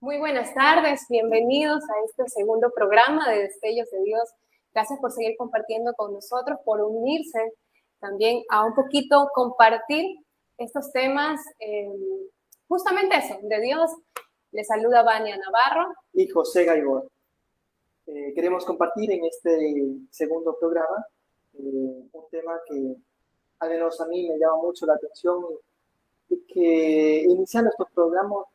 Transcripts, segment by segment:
Muy buenas tardes, bienvenidos a este segundo programa de Destellos de Dios. Gracias por seguir compartiendo con nosotros, por unirse también a un poquito compartir estos temas, justamente eso, de Dios. Les saluda Vania Navarro. Y José Gaibor. Queremos compartir en este segundo programa un tema que al menos a mí me llama mucho la atención y que iniciando estos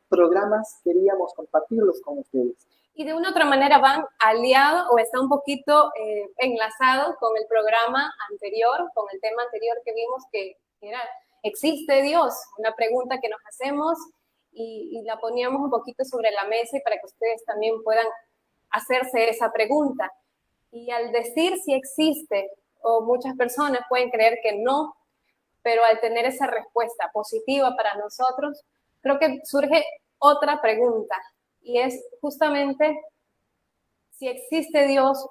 programas queríamos compartirlos con ustedes. Y de una u otra manera van aliados o está un poquito enlazados con el programa anterior, con el tema anterior que vimos que era, ¿existe Dios? Una pregunta que nos hacemos y la poníamos un poquito sobre la mesa y para que ustedes también puedan hacerse esa pregunta. Y al decir si existe, o muchas personas pueden creer que no, pero al tener esa respuesta positiva para nosotros, creo que surge otra pregunta, y es justamente si existe Dios,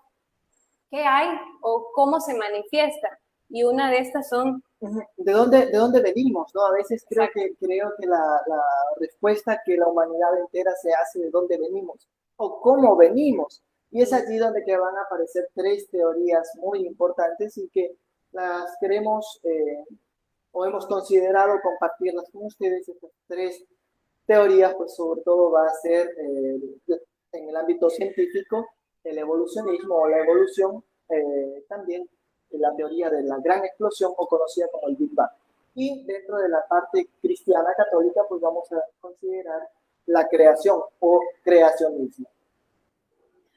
¿qué hay o cómo se manifiesta? Y una de estas son... ¿De dónde venimos? ¿No? A veces creo que la respuesta que la humanidad entera se hace de dónde venimos o cómo venimos. Y es allí donde que van a aparecer tres teorías muy importantes y que las queremos o hemos considerado compartirlas con ustedes. Estas tres teorías, pues sobre todo va a ser en el ámbito científico, el evolucionismo o la evolución, también la teoría de la gran explosión o conocida como el Big Bang. Y dentro de la parte cristiana católica, pues vamos a considerar la creación o creacionismo.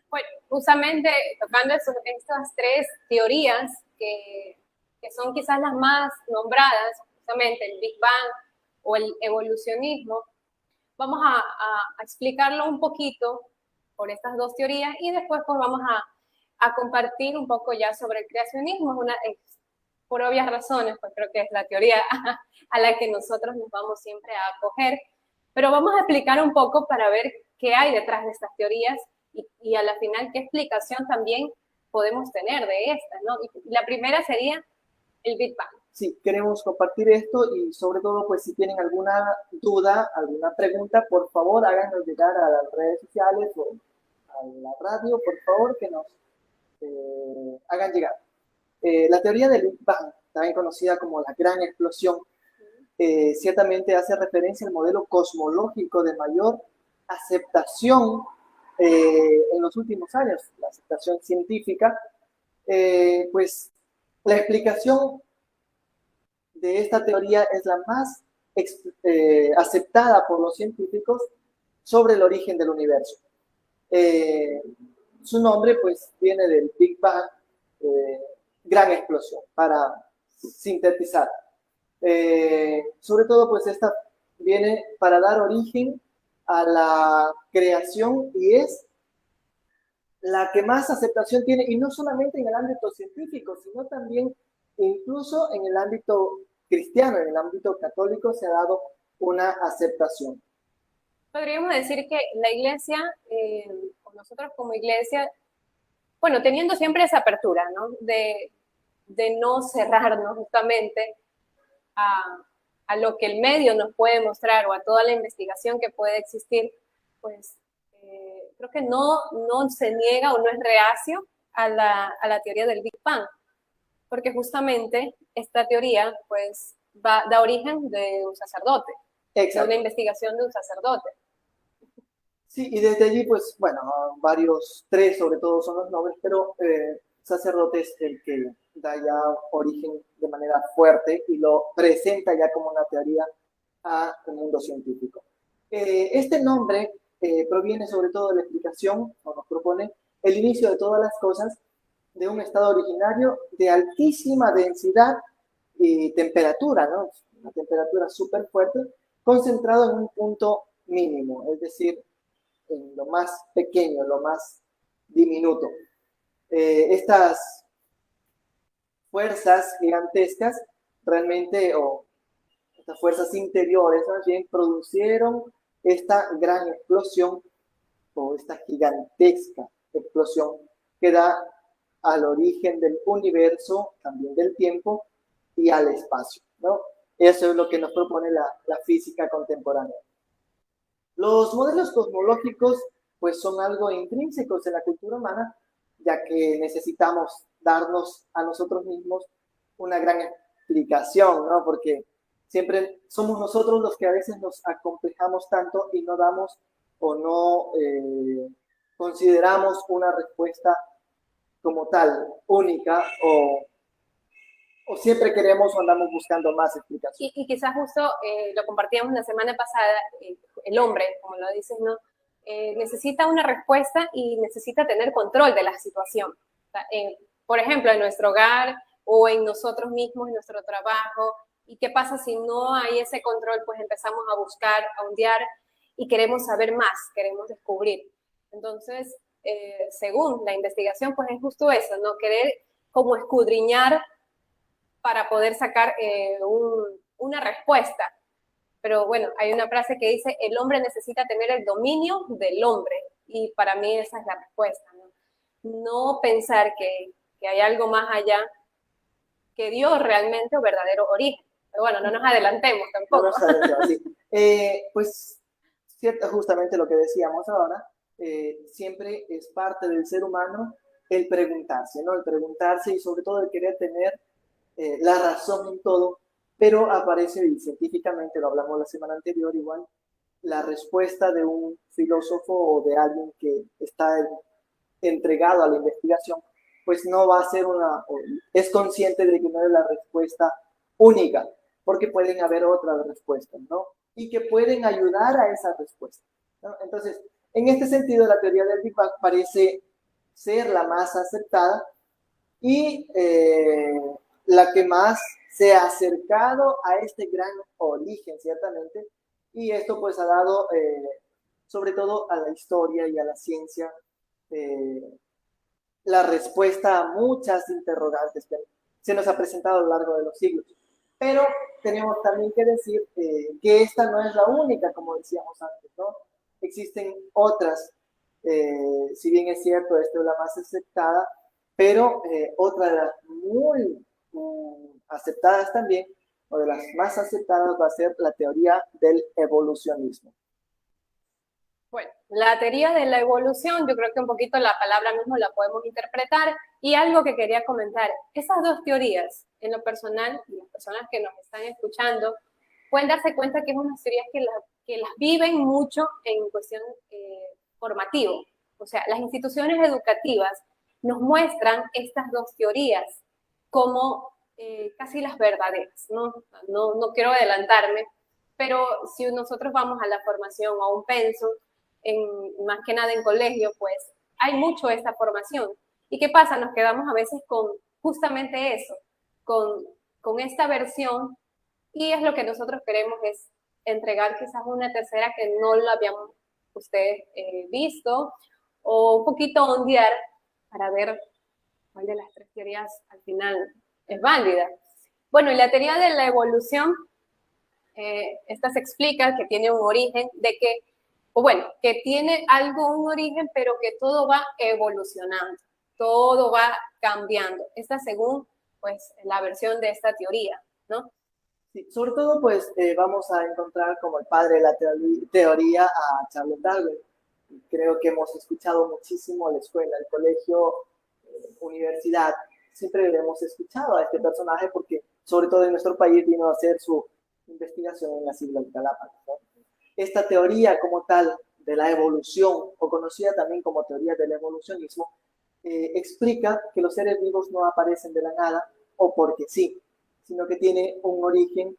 Bueno, justamente tocando estas tres teorías que son quizás las más nombradas, justamente el Big Bang o el evolucionismo, vamos a explicarlo un poquito por estas dos teorías y después pues vamos a compartir un poco ya sobre el creacionismo. Por obvias razones, pues creo que es la teoría a la que nosotros nos vamos siempre a acoger, pero vamos a explicar un poco para ver qué hay detrás de estas teorías y a la final qué explicación también podemos tener de estas, ¿no? Y la primera sería el Big Bang. Sí, queremos compartir esto y sobre todo, pues si tienen alguna duda, alguna pregunta, por favor háganos llegar a las redes sociales o a la radio, por favor, que nos hagan llegar. La teoría del Big Bang, también conocida como la gran explosión, ciertamente hace referencia al modelo cosmológico de mayor aceptación en los últimos años, la aceptación científica. Pues la explicación de esta teoría es la más aceptada por los científicos sobre el origen del universo. Su nombre pues viene del Big Bang, gran explosión, para sintetizar. Sobre todo pues esta viene para dar origen a la creación y es la que más aceptación tiene, y no solamente en el ámbito científico, sino también incluso en el ámbito cristiano, en el ámbito católico se ha dado una aceptación. Podríamos decir que la iglesia, o nosotros como iglesia, bueno, teniendo siempre esa apertura, ¿no? De no cerrarnos justamente a lo que el medio nos puede mostrar o a toda la investigación que puede existir, pues creo que no se niega o no es reacio a la teoría del Big Bang, porque justamente esta teoría pues da origen de un sacerdote, de una investigación de un sacerdote. Sí, y desde allí pues bueno, tres sobre todo son los nombres, pero sacerdote es el que da ya origen de manera fuerte y lo presenta ya como una teoría al mundo científico. Este nombre proviene sobre todo de la explicación, o nos propone, el inicio de todas las cosas de un estado originario de altísima densidad y temperatura, ¿no? Una temperatura súper fuerte, concentrado en un punto mínimo, es decir, en lo más pequeño, lo más diminuto. Estas fuerzas gigantescas realmente, o estas fuerzas interiores más bien, produjeron esta gran explosión o esta gigantesca explosión que da al origen del universo, también del tiempo y al espacio, ¿no? Eso es lo que nos propone la física contemporánea. Los modelos cosmológicos pues son algo intrínsecos en la cultura humana, ya que necesitamos darnos a nosotros mismos una gran explicación, ¿no? Porque siempre somos nosotros los que a veces nos acomplejamos tanto y no damos o no consideramos una respuesta como tal, única, o siempre queremos o andamos buscando más explicaciones. Y quizás justo lo compartíamos la semana pasada, el hombre, como lo dices, ¿no? Necesita una respuesta y necesita tener control de la situación. O sea, por ejemplo, en nuestro hogar o en nosotros mismos, en nuestro trabajo. ¿Y qué pasa si no hay ese control? Pues empezamos a buscar, a ondear y queremos saber más, queremos descubrir. Entonces, según la investigación, pues es justo eso, ¿no? Querer como escudriñar para poder sacar una respuesta. Pero bueno, hay una frase que dice, el hombre necesita tener el dominio del hombre. Y para mí esa es la respuesta, ¿no? No pensar que hay algo más allá que Dios realmente o verdadero origen. Pero bueno, no nos adelantemos tampoco. No nos adelantemos, sí. Pues cierto, justamente lo que decíamos ahora, siempre es parte del ser humano el preguntarse, ¿no? El preguntarse y sobre todo el querer tener la razón en todo, pero aparece, y científicamente lo hablamos la semana anterior igual, la respuesta de un filósofo o de alguien que está entregado a la investigación, pues no va a ser es consciente de que no es la respuesta única, porque pueden haber otras respuestas, ¿no? Y que pueden ayudar a esa respuesta, ¿no? Entonces, en este sentido, la teoría del Big Bang parece ser la más aceptada y la que más se ha acercado a este gran origen, ciertamente, y esto pues ha dado, sobre todo a la historia y a la ciencia, la respuesta a muchas interrogantes que se nos ha presentado a lo largo de los siglos. Pero tenemos también que decir que esta no es la única, como decíamos antes, ¿no? Existen otras, si bien es cierto, esta es la más aceptada, pero otra de las muy aceptadas también, o de las más aceptadas, va a ser la teoría del evolucionismo. Bueno, la teoría de la evolución, yo creo que un poquito la palabra mismo la podemos interpretar, y algo que quería comentar, esas dos teorías, en lo personal, y las personas que nos están escuchando, pueden darse cuenta que es unas teorías que las viven mucho en cuestión formativa. O sea, las instituciones educativas nos muestran estas dos teorías como casi las verdaderas, ¿no? No quiero adelantarme, pero si nosotros vamos a la formación o a un penso, más que nada en colegio, pues hay mucho esta formación. ¿Y qué pasa? Nos quedamos a veces con justamente eso, con esta versión, y es lo que nosotros queremos, es entregar quizás una tercera que no la habíamos ustedes visto, o un poquito ondear para ver cuál de las tres teorías al final es válida. Bueno, y la teoría de la evolución, esta se explica que tiene un origen de que, o bueno, que tiene algo, un origen, pero que todo va evolucionando, todo va cambiando. Esta según, pues, la versión de esta teoría, ¿no? Sí, sobre todo, pues, vamos a encontrar como el padre de la teoría a Charles Darwin. Creo que hemos escuchado muchísimo la escuela, el colegio, universidad. Siempre hemos escuchado a este personaje porque, sobre todo en nuestro país, vino a hacer su investigación en las Islas Galápagos, ¿no? Esta teoría como tal de la evolución, o conocida también como teoría del evolucionismo, explica que los seres vivos no aparecen de la nada o porque sí, sino que tiene un origen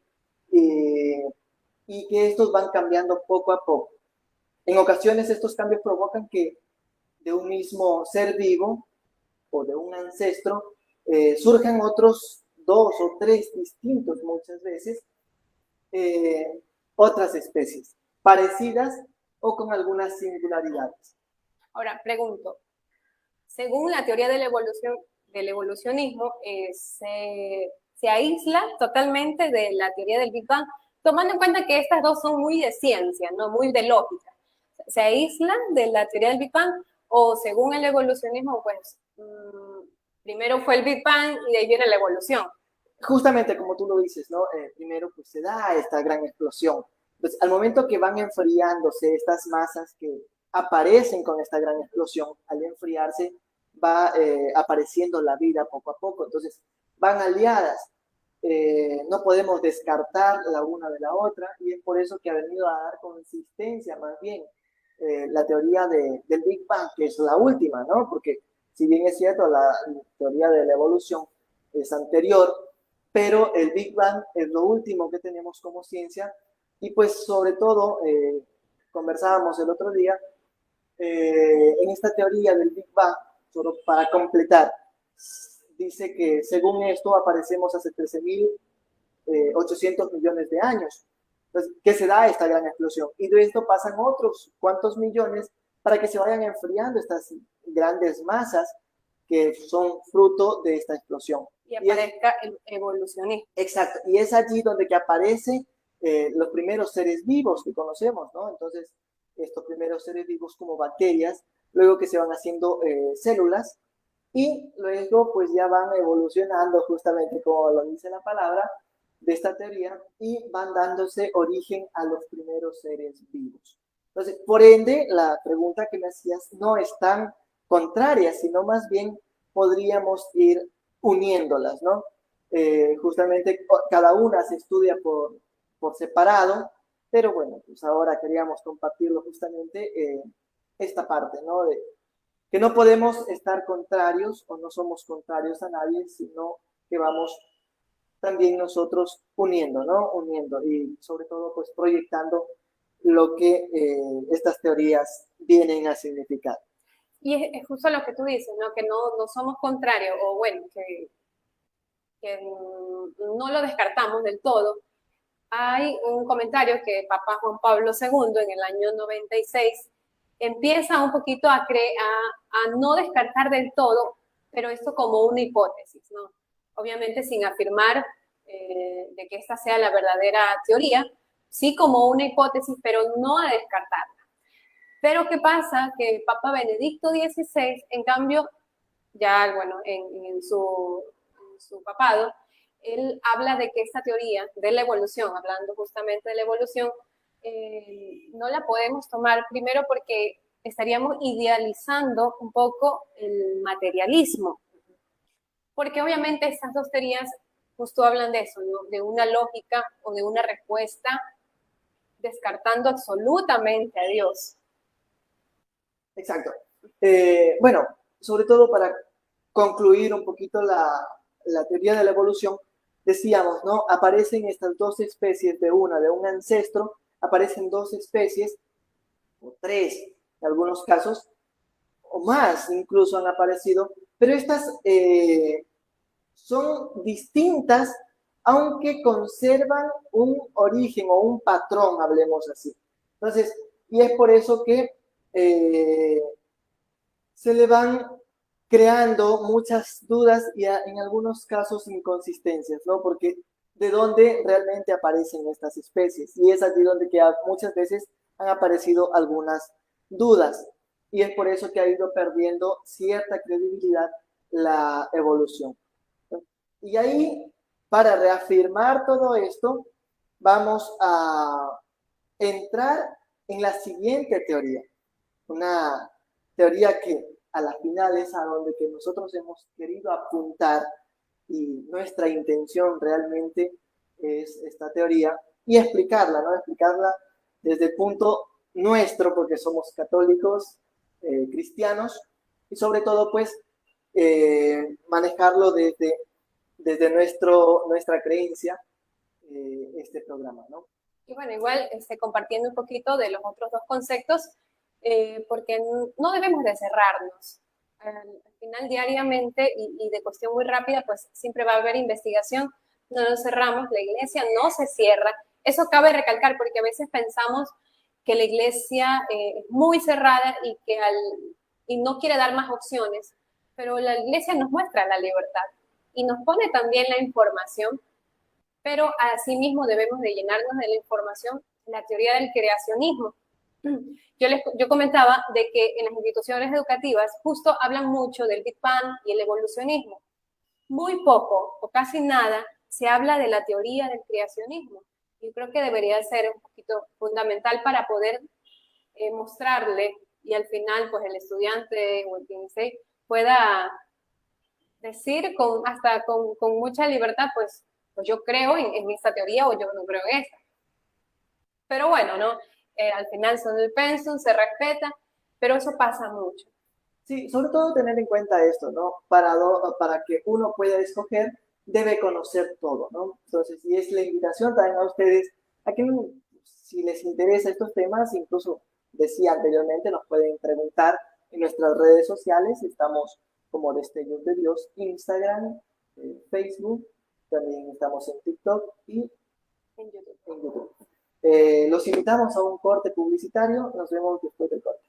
y que estos van cambiando poco a poco. En ocasiones estos cambios provocan que de un mismo ser vivo o de un ancestro surjan otros dos o tres distintos muchas veces, otras especies parecidas o con algunas singularidades. Ahora, pregunto, según la teoría de la evolución, del evolucionismo, se aísla totalmente de la teoría del Big Bang, tomando en cuenta que estas dos son muy de ciencia, no muy de lógica. ¿Se aíslan de la teoría del Big Bang o según el evolucionismo, pues primero fue el Big Bang y de ahí viene la evolución? Justamente como tú lo dices, ¿no? Primero pues se da esta gran explosión Pues al momento que van enfriándose estas masas que aparecen con esta gran explosión, al enfriarse va apareciendo la vida poco a poco. Entonces van aliadas. No podemos descartar la una de la otra y es por eso que ha venido a dar consistencia más bien la teoría del Big Bang, que es la última, ¿no? Porque si bien es cierto, la teoría de la evolución es anterior, pero el Big Bang es lo último que tenemos como ciencia y pues sobre todo, conversábamos el otro día, en esta teoría del Big Bang, solo para completar, dice que según esto aparecemos hace 13.800 millones de años. Entonces, que se da esta gran explosión. Y de esto pasan otros cuantos millones para que se vayan enfriando estas grandes masas que son fruto de esta explosión. Y aparezca el evolucionismo. Exacto. Y es allí donde que aparecen los primeros seres vivos que conocemos, ¿no? Entonces, estos primeros seres vivos como bacterias, luego que se van haciendo células, y luego pues ya van evolucionando justamente como lo dice la palabra de esta teoría y van dándose origen a los primeros seres vivos. Entonces, por ende, la pregunta que me hacías no es tan contraria, sino más bien podríamos ir uniéndolas, ¿no? Justamente cada una se estudia por separado, pero bueno, pues ahora queríamos compartirlo justamente esta parte, ¿no? Que no podemos estar contrarios o no somos contrarios a nadie, sino que vamos también nosotros uniendo, ¿no? Uniendo y sobre todo pues proyectando lo que estas teorías vienen a significar. Y es justo lo que tú dices, ¿no? Que no somos contrarios, o bueno, que no lo descartamos del todo. Hay un comentario que Papa Juan Pablo II en el año 96 empieza un poquito a no descartar del todo, pero esto como una hipótesis, ¿no? Obviamente sin afirmar de que esta sea la verdadera teoría, sí como una hipótesis, pero no a descartarla. Pero ¿qué pasa? Que Papa Benedicto XVI, en cambio, ya bueno, en su papado, él habla de que esta teoría de la evolución, hablando justamente de la evolución, no la podemos tomar primero porque estaríamos idealizando un poco el materialismo, porque obviamente estas dos teorías justo hablan de eso, ¿no? De una lógica o de una respuesta descartando absolutamente a Dios. Exacto. Bueno, sobre todo para concluir un poquito la teoría de la evolución, decíamos, ¿no? Aparecen estas dos especies de un ancestro, aparecen dos especies, o tres en algunos casos, o más incluso han aparecido, pero estas son distintas, aunque conservan un origen o un patrón, hablemos así. Entonces, y es por eso que se le van creando muchas dudas y en algunos casos inconsistencias, ¿no? Porque de dónde realmente aparecen estas especies. Y es allí donde que muchas veces han aparecido algunas dudas. Y es por eso que ha ido perdiendo cierta credibilidad la evolución. Y ahí, para reafirmar todo esto, vamos a entrar en la siguiente teoría. Una teoría que a la final es a donde que nosotros hemos querido apuntar y nuestra intención realmente es esta teoría y explicarla, ¿no? Explicarla desde el punto nuestro, porque somos católicos, cristianos, y sobre todo, pues, manejarlo desde nuestra creencia, este programa, ¿no? Y bueno, igual compartiendo un poquito de los otros dos conceptos, porque no debemos de cerrarnos. Al final, diariamente y de cuestión muy rápida, pues siempre va a haber investigación, no nos cerramos, la iglesia no se cierra. Eso cabe recalcar porque a veces pensamos que la iglesia es muy cerrada y no quiere dar más opciones, pero la iglesia nos muestra la libertad y nos pone también la información, pero asimismo debemos de llenarnos de la información, la teoría del creacionismo. Yo comentaba de que en las instituciones educativas justo hablan mucho del Big Bang y el evolucionismo. Muy poco o casi nada se habla de la teoría del creacionismo. Yo creo que debería ser un poquito fundamental para poder mostrarle y al final pues el estudiante o el que inicie pueda decir con mucha libertad pues yo creo en esta teoría o yo no creo en esta. Pero bueno, ¿no? Al final son el pensum, se respeta, pero eso pasa mucho. Sí, sobre todo tener en cuenta esto, ¿no? Para que uno pueda escoger, debe conocer todo, ¿no? Entonces, y es la invitación también a ustedes a que si les interesa estos temas, incluso decía anteriormente, nos pueden preguntar en nuestras redes sociales, estamos como Destellos de Dios, Instagram, Facebook, también estamos en TikTok y En YouTube. en YouTube. Los invitamos a un corte publicitario, nos vemos después del corte.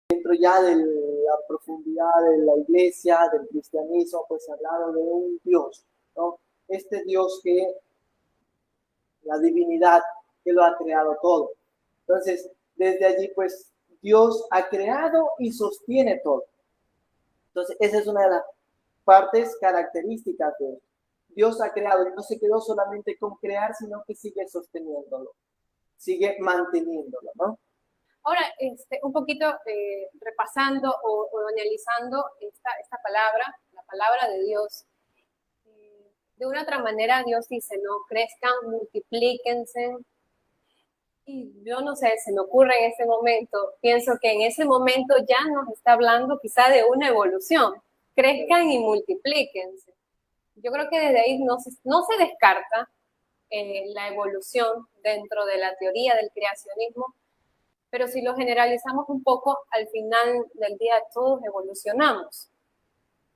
Dentro ya de la profundidad de la iglesia, del cristianismo, pues se ha hablado de un Dios, ¿no? Este Dios que, la divinidad que lo ha creado todo. Entonces, desde allí, pues, Dios ha creado y sostiene todo. Entonces, esa es una de las partes características de Dios. Dios ha creado y no se quedó solamente con crear, sino que sigue sosteniéndolo, sigue manteniéndolo, ¿no? Ahora, un poquito repasando o analizando esta palabra, la palabra de Dios. De una otra manera, Dios dice, no, crezcan, multiplíquense. Y yo no sé, se me ocurre en ese momento, pienso que en ese momento ya nos está hablando quizá de una evolución. Crezcan y multiplíquense. Yo creo que desde ahí no se descarta la evolución dentro de la teoría del creacionismo, pero si lo generalizamos un poco, al final del día todos evolucionamos.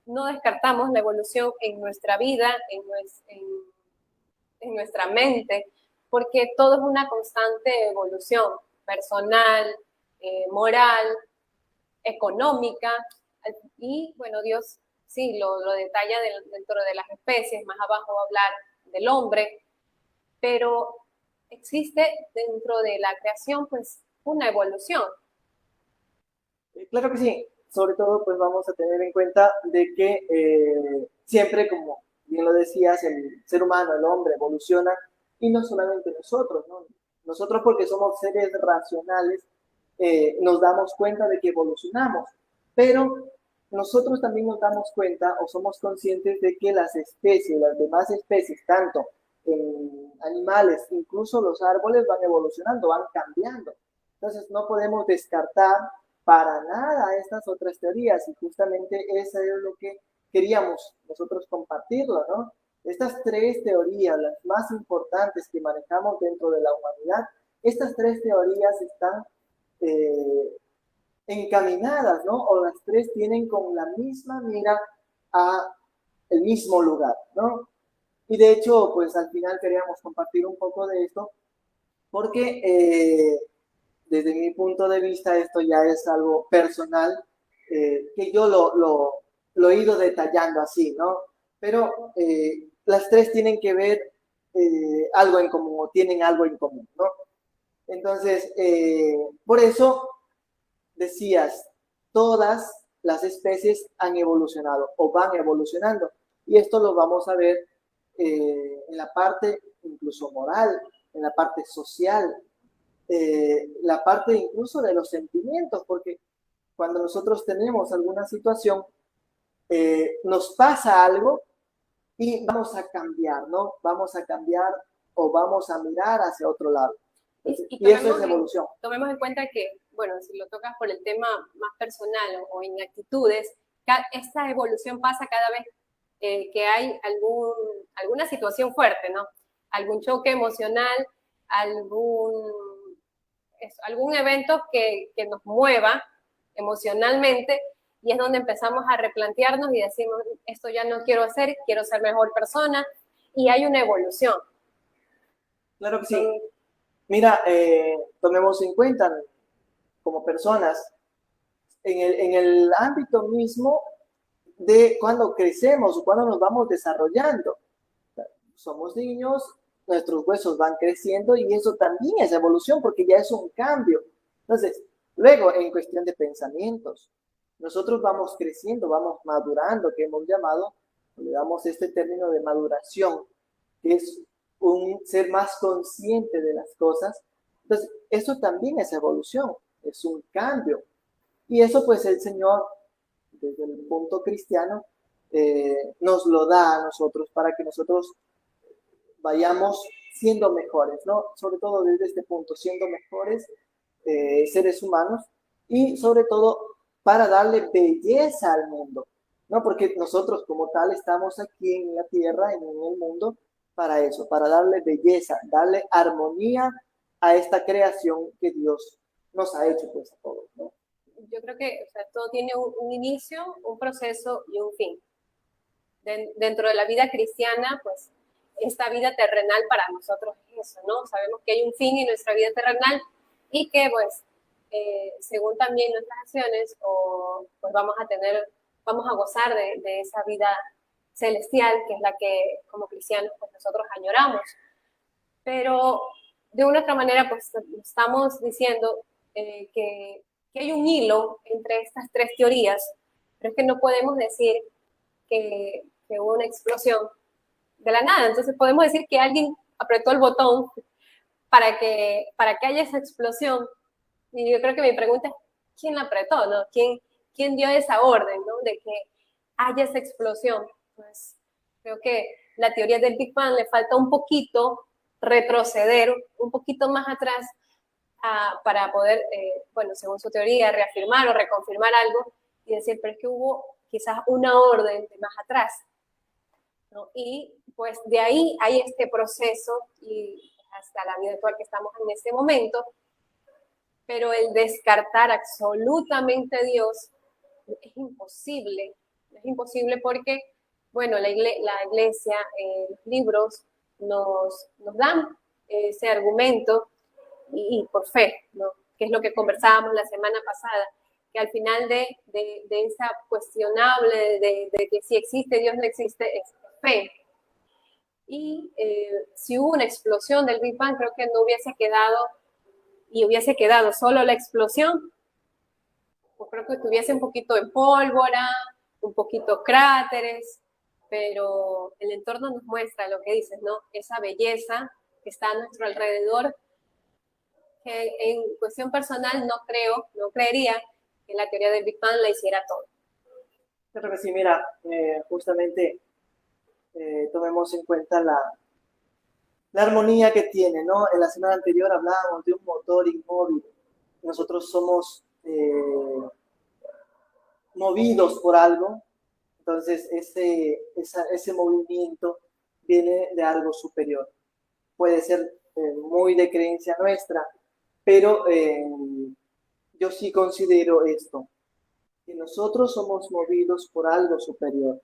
No descartamos la evolución en nuestra vida, en nuestra mente, porque todo es una constante evolución personal, moral, económica, y bueno, Dios sí, lo detalla dentro de las especies, más abajo va a hablar del hombre, pero existe dentro de la creación pues una evolución. Claro que sí, sobre todo pues vamos a tener en cuenta de que siempre, como bien lo decías, el ser humano, el hombre evoluciona y no solamente nosotros, ¿no? Nosotros porque somos seres racionales nos damos cuenta de que evolucionamos, pero nosotros también nos damos cuenta o somos conscientes de que las especies, las demás especies, tanto en animales, incluso los árboles van evolucionando, van cambiando. Entonces no podemos descartar para nada estas otras teorías y justamente eso es lo que queríamos nosotros compartirlo, ¿no? Estas tres teorías, las más importantes que manejamos dentro de la humanidad, estas tres teorías están eh, encaminadas, ¿no? O las tres tienen con la misma mira a el mismo lugar, ¿no? Y de hecho, pues al final queríamos compartir un poco de esto porque desde mi punto de vista esto ya es algo personal, que yo lo he ido detallando así, ¿no? Pero las tres tienen que ver algo en común o tienen algo en común, ¿no? Entonces, por eso decías, todas las especies han evolucionado o van evolucionando. Y esto lo vamos a ver en la parte incluso moral, en la parte social, la parte incluso de los sentimientos, porque cuando nosotros tenemos alguna situación, nos pasa algo y vamos a cambiar, ¿no? Vamos a cambiar o vamos a mirar hacia otro lado. Y eso es evolución. Tomemos en cuenta que, bueno, si lo tocas por el tema más personal o en actitudes, esta evolución pasa cada vez que hay alguna situación fuerte, ¿no? Algún choque emocional, algún evento que nos mueva emocionalmente, y es donde empezamos a replantearnos y decimos, esto ya no quiero hacer, quiero ser mejor persona, y hay una evolución. Claro que sí. Mira, tomemos en cuenta como personas, en el ámbito mismo de cuando crecemos o cuando nos vamos desarrollando. Somos niños, nuestros huesos van creciendo y eso también es evolución porque ya es un cambio. Entonces, luego en cuestión de pensamientos, nosotros vamos creciendo, vamos madurando, que hemos llamado, le damos este término de maduración, que es un ser más consciente de las cosas. Entonces, eso también es evolución, es un cambio. Y eso pues el Señor, desde el punto cristiano, nos lo da a nosotros para que nosotros vayamos siendo mejores, ¿no? Sobre todo desde este punto, siendo mejores seres humanos y sobre todo para darle belleza al mundo, ¿no? Porque nosotros como tal estamos aquí en la tierra, en el mundo, para eso, para darle belleza, darle armonía a esta creación que Dios nos ha hecho pues a todos, ¿no? Yo creo que, o sea, todo tiene un inicio, un proceso y un fin. Dentro de la vida cristiana, pues, esta vida terrenal para nosotros es eso, ¿no? Sabemos que hay un fin en nuestra vida terrenal y que, pues, según también nuestras acciones, pues vamos a gozar de esa vida celestial, que es la que como cristianos, pues, nosotros añoramos. Pero de una u otra manera, pues, estamos diciendo que hay un hilo entre estas tres teorías, pero es que no podemos decir que hubo una explosión de la nada. Entonces podemos decir que alguien apretó el botón para que haya esa explosión. Y yo creo que mi pregunta es, ¿quién la apretó? ¿No? ¿Quién dio esa orden, ¿no? De que haya esa explosión? Pues creo que la teoría del Big Bang le falta un poquito retroceder un poquito más atrás para poder, bueno, según su teoría, reafirmar o reconfirmar algo y decir, pero es que hubo quizás una orden de más atrás, ¿no? Y pues de ahí hay este proceso y hasta la vida actual que estamos en este momento, pero el descartar absolutamente a Dios es imposible porque, bueno, la iglesia, los libros nos dan ese argumento y por fe, ¿no? Que es lo que conversábamos la semana pasada. que al final de esa cuestionable de que si existe Dios no existe, es fe. Y si hubo una explosión del Big Bang, creo que no hubiese quedado, y hubiese quedado solo la explosión, pues creo que estuviese un poquito en pólvora, un poquito cráteres, pero el entorno nos muestra lo que dices, ¿no? Esa belleza que está a nuestro alrededor, que en cuestión personal no creería que la teoría del Big Bang la hiciera todo. Yo creo que sí, mira, justamente tomemos en cuenta la armonía que tiene, ¿no? En la semana anterior hablábamos de un motor inmóvil. Nosotros somos movidos por algo, entonces ese movimiento viene de algo superior. Puede ser muy de creencia nuestra, pero yo sí considero esto, que nosotros somos movidos por algo superior,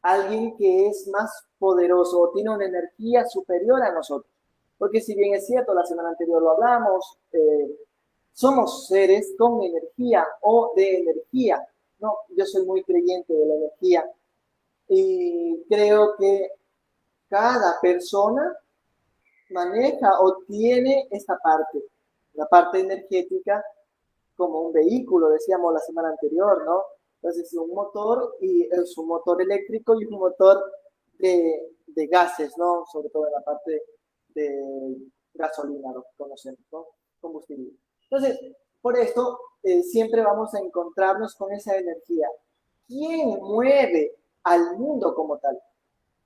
alguien que es más poderoso o tiene una energía superior a nosotros. Porque si bien es cierto, la semana anterior lo hablamos, somos seres con energía o de energía, ¿no? Yo soy muy creyente de la energía y creo que cada persona maneja o tiene esta parte, la parte energética, como un vehículo, decíamos la semana anterior, ¿no? Entonces, un motor y es un motor eléctrico y un motor de gases, ¿no? Sobre todo en la parte de gasolina, lo que conocemos, ¿no? Combustible. Entonces, por esto, siempre vamos a encontrarnos con esa energía. ¿Quién mueve al mundo como tal?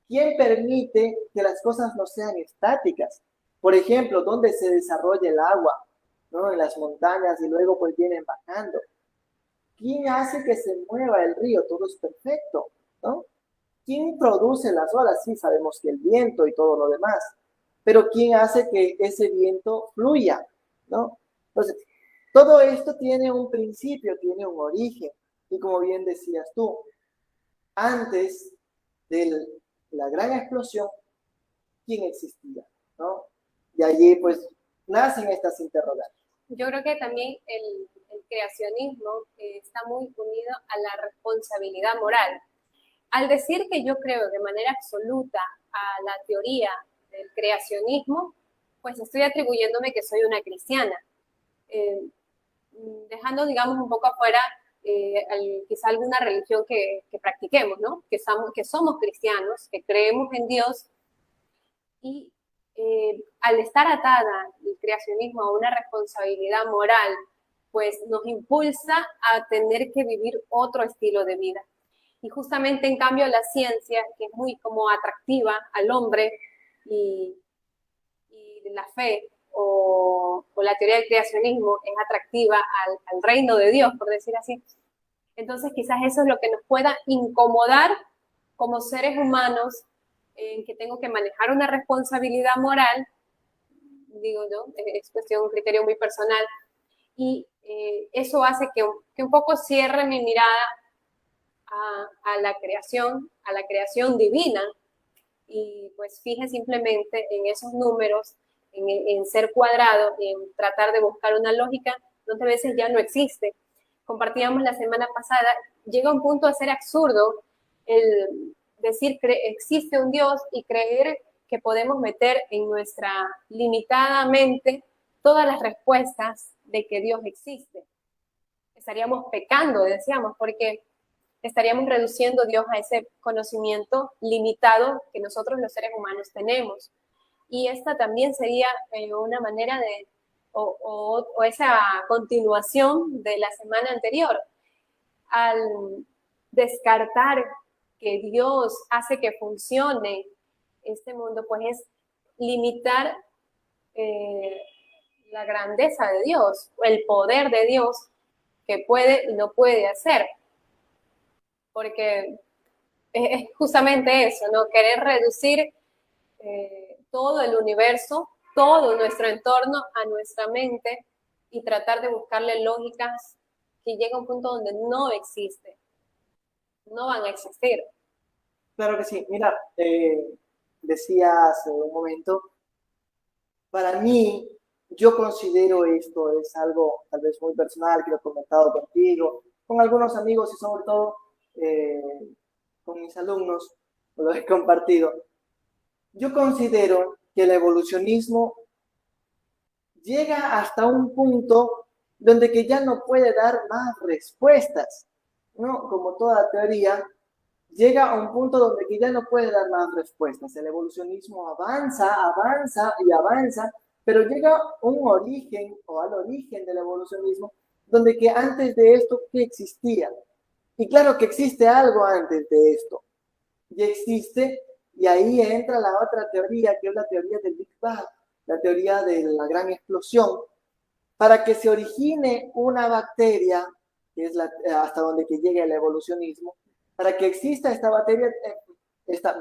¿Quién permite que las cosas no sean estáticas? Por ejemplo, ¿dónde se desarrolla el agua? ¿No? En las montañas y luego pues vienen bajando. ¿Quién hace que se mueva el río? Todo es perfecto, ¿no? ¿Quién produce las olas? Sí, sabemos que el viento y todo lo demás, pero ¿quién hace que ese viento fluya? ¿No? Entonces, todo esto tiene un principio, tiene un origen, y como bien decías tú, antes de la gran explosión, ¿quién existía? ¿No? Y allí pues nacen estas interrogantes. Yo creo que también el creacionismo está muy unido a la responsabilidad moral. Al decir que yo creo de manera absoluta a la teoría del creacionismo, pues estoy atribuyéndome que soy una cristiana, dejando, digamos, un poco afuera quizá alguna religión que practiquemos, ¿no? Que somos cristianos, que creemos en Dios y al estar atada el creacionismo a una responsabilidad moral, pues nos impulsa a tener que vivir otro estilo de vida. Y justamente en cambio la ciencia, que es muy como atractiva al hombre y la fe o la teoría del creacionismo es atractiva al reino de Dios, por decir así. Entonces quizás eso es lo que nos pueda incomodar como seres humanos, en que tengo que manejar una responsabilidad moral, digo yo, es cuestión, un criterio muy personal, y eso hace que un poco cierre mi mirada a la creación divina, y pues fije simplemente en esos números, en ser cuadrado, en tratar de buscar una lógica donde a veces ya no existe. Compartíamos la semana pasada, llega un punto de ser absurdo el decir que existe un Dios y creer que podemos meter en nuestra limitada mente todas las respuestas de que Dios existe. Estaríamos pecando, decíamos, porque estaríamos reduciendo a Dios a ese conocimiento limitado que nosotros los seres humanos tenemos. Y esta también sería una manera de, o esa continuación de la semana anterior, al descartar que Dios hace que funcione este mundo, pues es limitar la grandeza de Dios, el poder de Dios que puede y no puede hacer. Porque es justamente eso, ¿no? Querer reducir todo el universo, todo nuestro entorno a nuestra mente y tratar de buscarle lógicas que llega a un punto donde no existe, no van a existir. Claro que sí. Mira, decía hace un momento, para mí Yo considero esto es algo tal vez muy personal que lo he comentado contigo, con algunos amigos y sobre todo con mis alumnos, lo he compartido. Yo considero que el evolucionismo llega hasta un punto donde que ya no puede dar más respuestas, ¿no? Como toda teoría, llega a un punto donde que ya no puede dar más respuestas. El evolucionismo avanza, avanza y avanza, pero llega a un origen o al origen del evolucionismo donde que antes de esto, ¿qué existía? Y claro que existe algo antes de esto. Y existe, y ahí entra la otra teoría, que es la teoría del Big Bang, la teoría de la gran explosión, para que se origine una bacteria, que es hasta donde que llega el evolucionismo, para que exista esta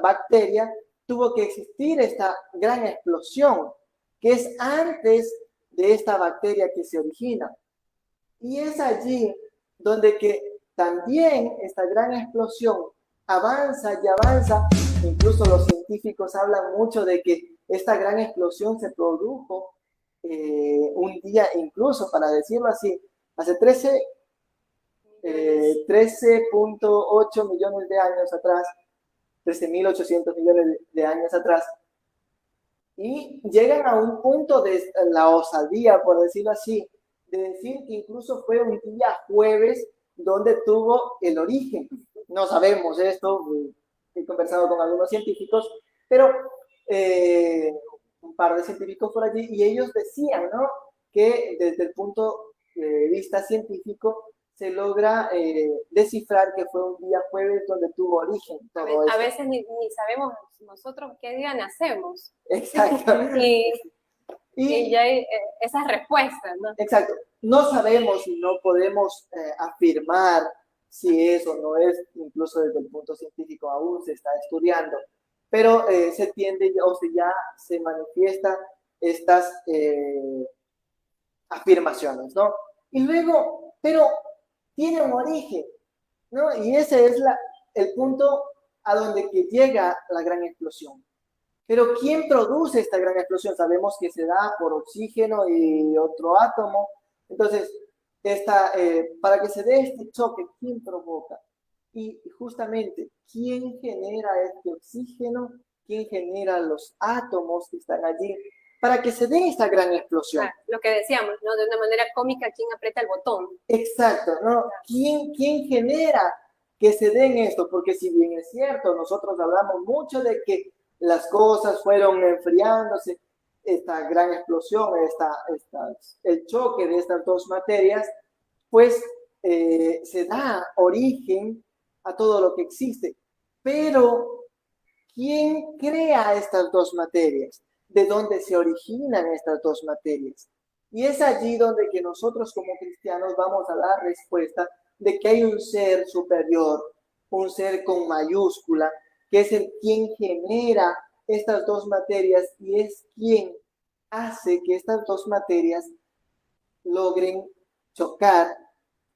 bacteria, tuvo que existir esta gran explosión, que es antes de esta bacteria que se origina. Y es allí donde que también esta gran explosión avanza y avanza. Incluso los científicos hablan mucho de que esta gran explosión se produjo un día, incluso para decirlo así, hace 13.8 millones de años atrás, 13.800 millones de años atrás, y llegan a un punto de la osadía, por decirlo así, de decir que incluso fue un día jueves donde tuvo el origen. No sabemos esto, he conversado con algunos científicos, pero un par de científicos por allí, y ellos decían, ¿no?, que desde el punto de vista científico se logra descifrar que fue un día jueves donde tuvo origen todo a veces ni sabemos nosotros qué día nacemos. Exacto. Y ya hay esas respuestas, ¿no? Exacto. No sabemos y no podemos afirmar si es o no es, incluso desde el punto científico aún se está estudiando, pero se tiende o se ya se manifiestan estas afirmaciones, ¿no? Y luego, pero tiene un origen, ¿no? Y ese es el punto a donde que llega la gran explosión. Pero ¿quién produce esta gran explosión? Sabemos que se da por oxígeno y otro átomo. Entonces, para que se dé este choque, ¿quién provoca? Y justamente, ¿quién genera este oxígeno? ¿Quién genera los átomos que están allí? Para que se dé esta gran explosión. Claro, lo que decíamos, ¿no? De una manera cómica, ¿quién aprieta el botón? Exacto, ¿no? ¿Quién genera que se den esto? Porque si bien es cierto, nosotros hablamos mucho de que las cosas fueron enfriándose, esta gran explosión, el choque de estas dos materias, pues se da origen a todo lo que existe. Pero, ¿quién crea estas dos materias? ¿De dónde se originan estas dos materias? Y es allí donde que nosotros como cristianos vamos a dar respuesta de que hay un ser superior, un ser con mayúscula, que es el quien genera estas dos materias y es quien hace que estas dos materias logren chocar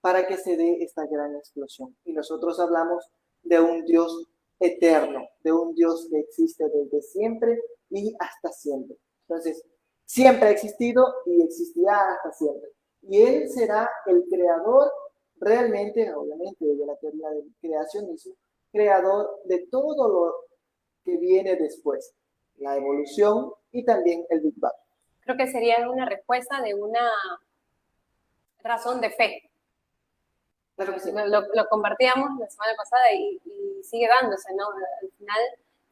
para que se dé esta gran explosión. Y nosotros hablamos de un Dios eterno, de un Dios que existe desde siempre y hasta siempre. Entonces, siempre ha existido y existirá hasta siempre. Y Él será el creador realmente, obviamente, de la teoría del creacionismo, creador de todo lo que viene después, la evolución y también el Big Bang. Creo que sería una respuesta de una razón de fe. Claro que sí. Lo compartíamos la semana pasada y sigue dándose, ¿no? Al final,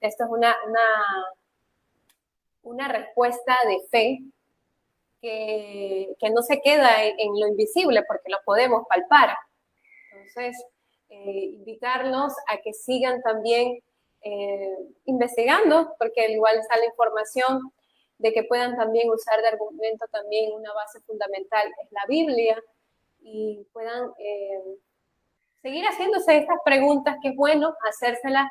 esto es una respuesta de fe que no se queda en lo invisible porque lo podemos palpar. Entonces, invitarlos a que sigan también investigando, porque igual sale información de que puedan también usar de argumento también una base fundamental, es la Biblia, y puedan seguir haciéndose estas preguntas, que es bueno hacérselas,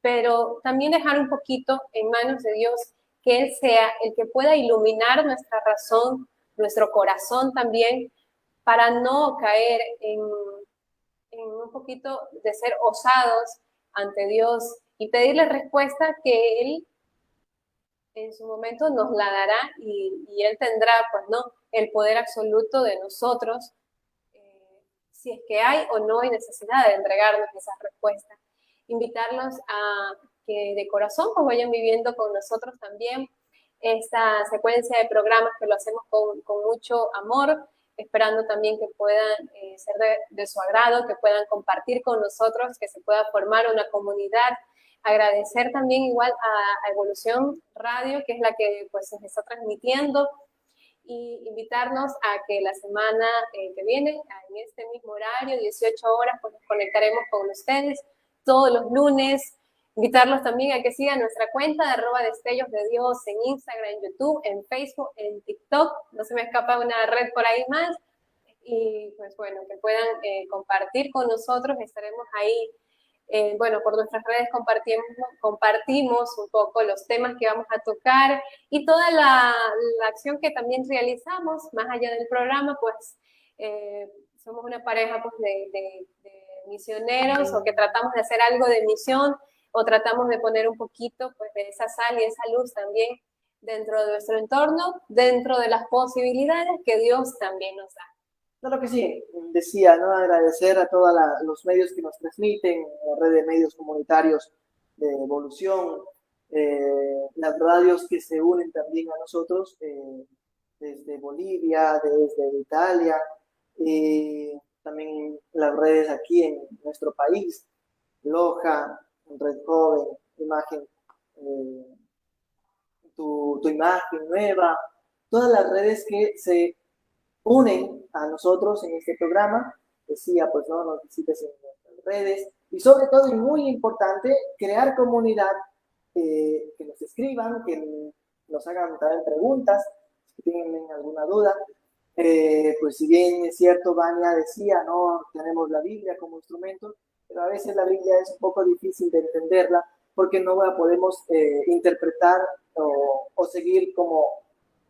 pero también dejar un poquito en manos de Dios, que Él sea el que pueda iluminar nuestra razón, nuestro corazón también, para no caer en un poquito de ser osados ante Dios y pedirle respuesta que Él en su momento nos la dará y Él tendrá, pues, ¿no?, el poder absoluto de nosotros, si es que hay o no hay necesidad de entregarnos esas respuestas. Invitarlos a que de corazón pues vayan viviendo con nosotros también esta secuencia de programas que lo hacemos con mucho amor, esperando también que puedan ser de su agrado, que puedan compartir con nosotros, que se pueda formar una comunidad. Agradecer también igual a Evolución Radio, que es la que pues nos está transmitiendo, y invitarnos a que la semana que viene, en este mismo horario, 18 horas, pues nos conectaremos con ustedes todos los lunes. Invitarlos también a que sigan nuestra cuenta de @destellos de Dios en Instagram, en YouTube, en Facebook, en TikTok. No se me escapa una red por ahí más. Y pues bueno, que puedan compartir con nosotros. Estaremos ahí, bueno, por nuestras redes compartimos un poco los temas que vamos a tocar y toda la acción que también realizamos, más allá del programa, pues somos una pareja pues, de misioneros, o que tratamos de hacer algo de misión, o tratamos de poner un poquito pues, de esa sal y esa luz también dentro de nuestro entorno, dentro de las posibilidades que Dios también nos da. Claro que sí, decía, ¿no? Agradecer a todos los medios que nos transmiten, la red de medios comunitarios de Evolución, las radios que se unen también a nosotros desde Bolivia, desde Italia, también las redes aquí en nuestro país, Loja, Red Joven, Imagen, tu imagen nueva, todas las redes que se unen a nosotros en este programa. Decía, pues no nos visites en nuestras redes, y sobre todo, y muy importante, crear comunidad, que nos escriban, que nos hagan también preguntas, si tienen alguna duda. Pues si bien es cierto, Vania decía, no tenemos la Biblia como instrumento, pero a veces la Biblia es un poco difícil de entenderla, porque no la podemos interpretar o seguir como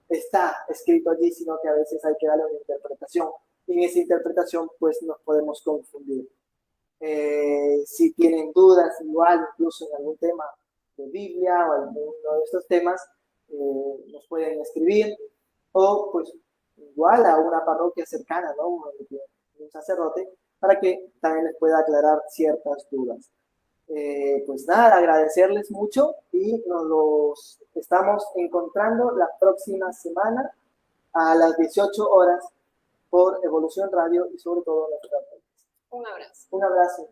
está escrito allí, sino que a veces hay que darle una interpretación, y en esa interpretación pues nos podemos confundir. Si tienen dudas, igual, incluso en algún tema de Biblia o alguno de estos temas, nos pueden escribir, o pues igual a una parroquia cercana, ¿no? Un sacerdote, para que también les pueda aclarar ciertas dudas. Pues nada, agradecerles mucho, y nos los estamos encontrando la próxima semana a las 18 horas por Evolución Radio y sobre todo en nuestras redes. Un abrazo. Un abrazo.